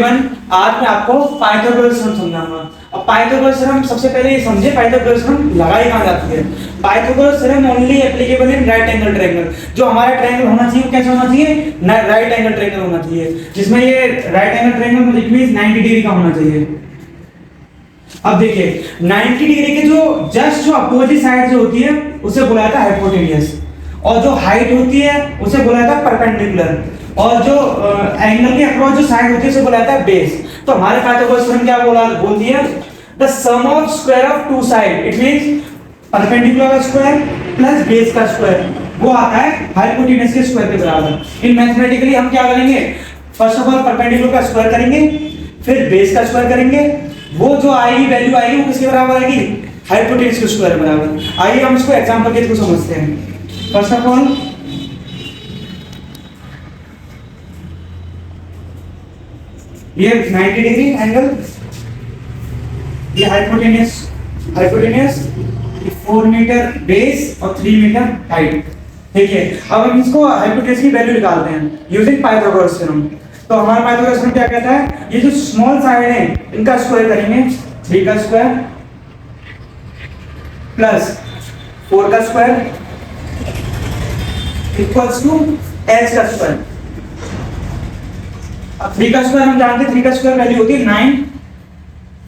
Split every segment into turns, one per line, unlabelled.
Everyone, आज मैं आपको पाइथागोरस थ्योरम समझाऊंगा। अब पाइथागोरस थ्योरम सबसे पहले ये समझे पाइथागोरस थ्योरम लगाई कहाँ जाती है। Pythagoras theorem only applicable in right angle triangle. जो हमारा ट्रायंगल होना चाहिए वो कैसा होना चाहिए, राइट एंगल ट्रायंगल होना चाहिए, जिसमें ये राइट एंगल ट्रायंगल मतलब इट मींस 90 डिग्री का होना चाहिए। अब देखिए 90 डिग्री के जो जस्ट जो अपोजिट साइड जो होती है उसे बोला जाता है हाइपोटेन्यूज, और जो हाइट होती है उसे बोला जाता है परपेंडिकुलर, और जो एंगल के अक्रॉस जो साइड होती है उसे बोला जाता है बेस। तो हमारे पाइथागोरस थ्योरम क्या बोल दिया, the sum of square of two side it means perpendicular का स्क्वायर प्लस बेस का स्क्वायर वो आता है हाइपोटेन्यूज के स्क्वायर के बराबर। इन मैथमेटिकली हम क्या करेंगे, फर्स्ट ऑफ ऑल परपेंडिकुलर का स्क्वायर करेंगे, फिर बेस का स्क्वायर करेंगे, वो जो आएगी वैल्यू आएगी वो किसके बराबर आएगी, हाइपोटेन्यूज के स्क्वायर के बराबर। आइए हम इसको एग्जांपल के थ्रू समझते हैं। फर्स्ट ऑफ ऑल ये 90 डिग्री एंगल, ये हाइपोटेन्यूज 4 मीटर बेस और 3 मीटर हाइट। ठीक है, अब हम इसको हाइपोटेन्यूज की वैल्यू निकालते हैं यूजिंग पाइथागोरस थ्योरम। तो हमारा पाइथागोरस थ्योरम क्या कहता है, ये जो स्मॉल साइड है इनका स्क्वायर करेंगे, 3 का स्क्वायर प्लस 4 का स्क्वायर इक्वल्स टू h का स्क्वायर। अब 3 का स्क्वायर हम जानते हैं, 3 का स्क्वायर वैल्यू होती है 9,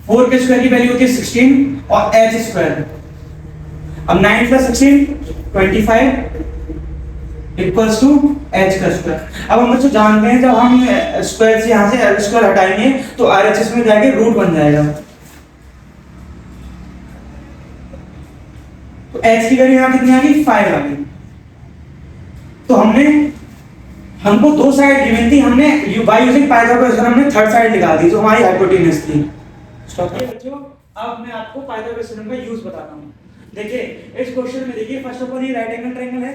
4 के स्क्वायर की वैल्यू होती है 16 और h स्क्वायर। अब 9 प्लस 16 25 इक्वल्स टू h का स्क्वायर। अब हम बच्चों जानते हैं जब हम स्क्वायर से यहां से स्क्वायर हटाएंगे तो RHS में जाके रूट बन जाएगा। तो h की वैल्यू यहां कितनी आ गई, 5 आ गई। तो हमको दो साइड गिवन थी, हमने बाय यूजिंग पाइथागोरस थ्योरम हमने थर्ड साइड निकाल दी जो हमारी हाइपोटेन्यूज थी। स्टॉप बच्चों, अब मैं आपको पाइथागोरस थ्योरम का यूज बताता हूं। देखिए इस क्वेश्चन में देखिए फर्स्ट ऑफ ऑल ये राइट एंगल ट्रायंगल है,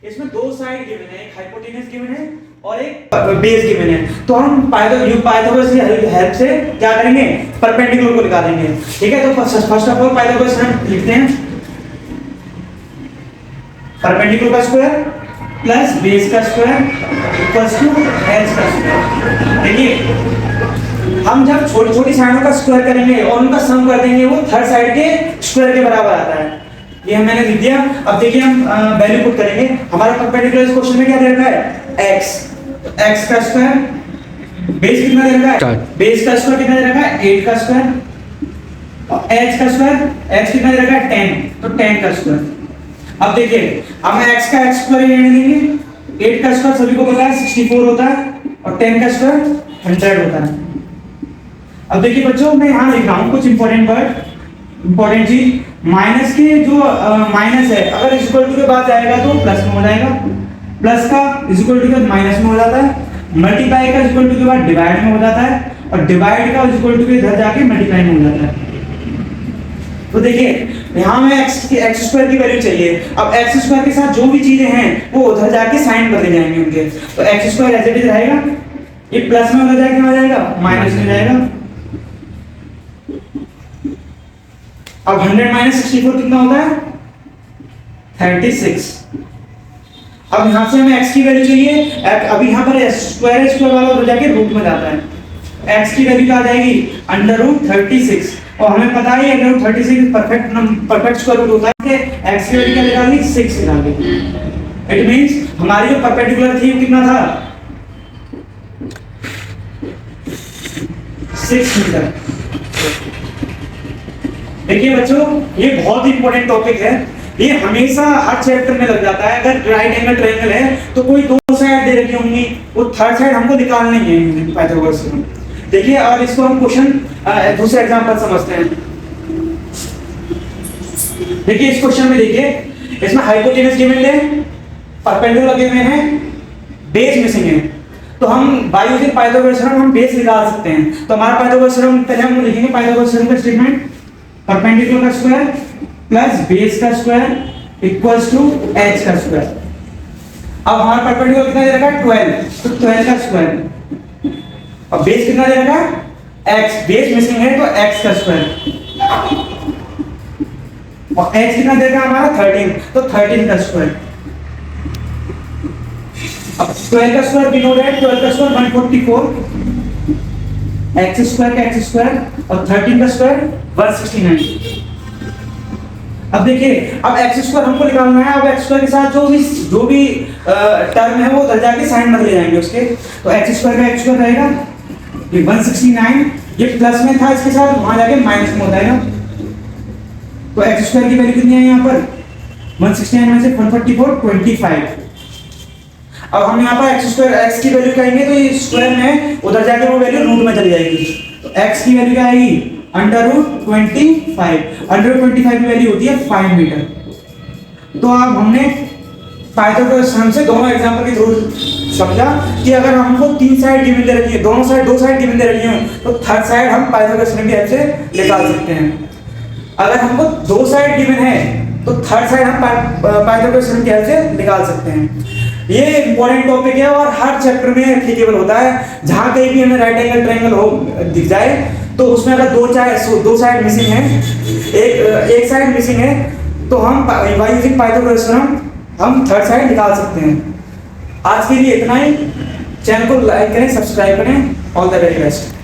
इसमें दो साइड गिवन है, एक हाइपोटेन्यूज गिवन है और एक बेस गिवन है। तो हम पाइथागोरस की हेल्प से क्या करेंगे, परपेंडिकुलर को निकालेंगे। ठीक है, तो first of all Pythagoras theorem लिखते हैं, परपेंडिकुलर का स्क्वायर प्लस बेस का स्क्वायर इक्वल्स टू h का स्क्वायर। देखिए हम जब छोटी छोटी साइडों का स्क्वायर करेंगे और उनका सम कर देंगे वो थर्ड साइड के स्क्वायर के बराबर आता है। ये मैंने लिख दिया। अब देखिए हम वैल्यू पुट करेंगे। हमारा परपेंडिकुलर इस क्वेश्चन में क्या दे रखा है, x, तो x का स्क्वायर, बेस कितना दे रखा है, बेस का स्क्वायर कितना दे रखा है, 8 का स्क्वायर, और h का स्क्वायर, h कितना दे रखा है 10, तो 10 का स्क्वायर। अब देखिए हम x का x स्क्वायर लेने देंगे, 8 का स्क्वायर सभी को पता है 64 होता है और 10 का स्क्वायर 100 होता है। अब देखिए बच्चों मैं यहाँ लिख रहा हूँ कुछ इंपॉर्टेंट वर्ड, इंपॉर्टेंट चीज, माइनस के जो माइनस है अगर इक्वल टू के बाद जाएगा तो प्लस में हो जाएगा, प्लस का इक्वल टू के बाद माइनस में हो जाता है, मल्टीप्लाई का इक्वल टू के बाद डिवाइड में हो जाता है, और डिवाइड का इक्वल टू के इधर जाके मल्टीप्लाई में हो जाता है। तो देखिए यहाँ में x स्क्वायर की वैल्यू चाहिए। अब x स्क्वायर के साथ जो भी चीजें हैं वो उधर जाके साइन बदले जाएंगे उनके, तो x square as it is रहेगा, ये प्लस में उधर जाके आ जाएगा माइनस में जाएगा। अब 100 माइनस 64 कितना होता है, 36। अब यहाँ से हमें x की वैल्यू चाहिए, अब यहाँ पर स्क्वायर वाला उधर जाके रूट में जाता है, x की वैल्यू क्या आ जाएगी √36, और हमें पता है √36 परफेक्ट स्क्वायर रूट होता है, x की वैल्यू क्या निकालनी, 6 निकालनी। इट मींस हमारी जो परपेंडिकुलर थी वो कितना था, 6 मीटर। देखिए बच्चों ये बहुत ही इंपॉर्टेंट टॉपिक है, ये हमेशा हर चैप्टर में लग जाता है। अगर राइट एंगल ट्रायंगल है तो कोई दो साइड दे रखी होंगी, वो थर्ड साइड हमको निकालनी है पाइथागोरस से। देखिए और इसको हम क्वेश्चन दूसरे एग्जांपल समझते हैं। देखिए इस क्वेश्चन में देखिए इसमें हाइपोटेन्यूज गिवन है, परपेंडिकुलर गिवन है, बेस मिसिंग है। तो हम बाय यूजिंग पाइथागोरस थ्योरम हम बेस निकाल सकते हैं। तो हमारा पाइथागोरस थ्योरम पहले हम लिखेंगे पाइथागोरस थ्योरम का स्टेटमेंट, परपेंडिकुलर का स्क्वायर प्लस बेस का स्क्वायर इक्वल्स टू h का स्क्वायर। अब हमारा परपेंडिकुलर कितना दे रखा है 12, तो 12 का स्क्वायर, और बेस कितना दे रखा है x, बेस मिसिंग है तो x का स्क्वायर, और h कितना दे रखा है हमारा 13, तो 13 का स्क्वायर। अब 12 का स्क्वायर बिनो दैट 12 का स्क्वायर 144, एक्स स्क्वायर का एक्स स्क्वायर और 13 का स्क्वायर 169। अब देखिए, अब एक्स स्क्वायर हमको निकालना है। अब एक्स स्क्वायर के साथ जो भी टर्म है वो उधर जाके साइन बदले जाएंगे उसके। तो एक्स स्क्वायर का एक्स स्क्वायर रहेगा ये 169, ये प्लस में था इसके साथ, वहां जाके माइनस में हो जाएगा। तो एक्स स्क्वायर की वैल्यू कितनी है यहाँ पर 169 में से 144 25। अब हम यहाँ पर एक्स स्क्वायर एक्स की वैल्यू कहेंगे तो ये स्क्वायर में उधर जाके वो वैल्यू रूट में चली जाएगी। तो एक्स की वैल्यू क्या आएगी √25। √25 की वैल्यू होती है 5 मीटर। तो अब हमने पाइथागोरस थ्योरम से दोनों एग्जांपल के थ्रू समझा कि अगर हमको तीन साइड गिवन दे रखी है, दोनों साइड दो साइड गिवन दे रखी है, तो थर्ड साइड हम पाइथागोरस थ्योरम की हेल्प से निकाल सकते हैं। अगर हमको दो साइड गिवन है तो थर्ड साइड हम पाइथागोरस थ्योरम की हेल्प से निकाल सकते हैं। ये इंपॉर्टेंट टॉपिक है और हर चैप्टर में एप्लीकेबल होता है। जहां कहीं भी हमें राइट एंगल ट्रायंगल हो दिख जाए तो उसमें अगर दो साइड मिसिंग है, एक साइड मिसिंग है, तो हम बाय यूजिंग पाइथागोरस थ्योरम हम थर्ड साइड निकाल सकते हैं। आज के लिए इतना ही। चैनल को लाइक करें, सब्सक्राइब करें। All the very best.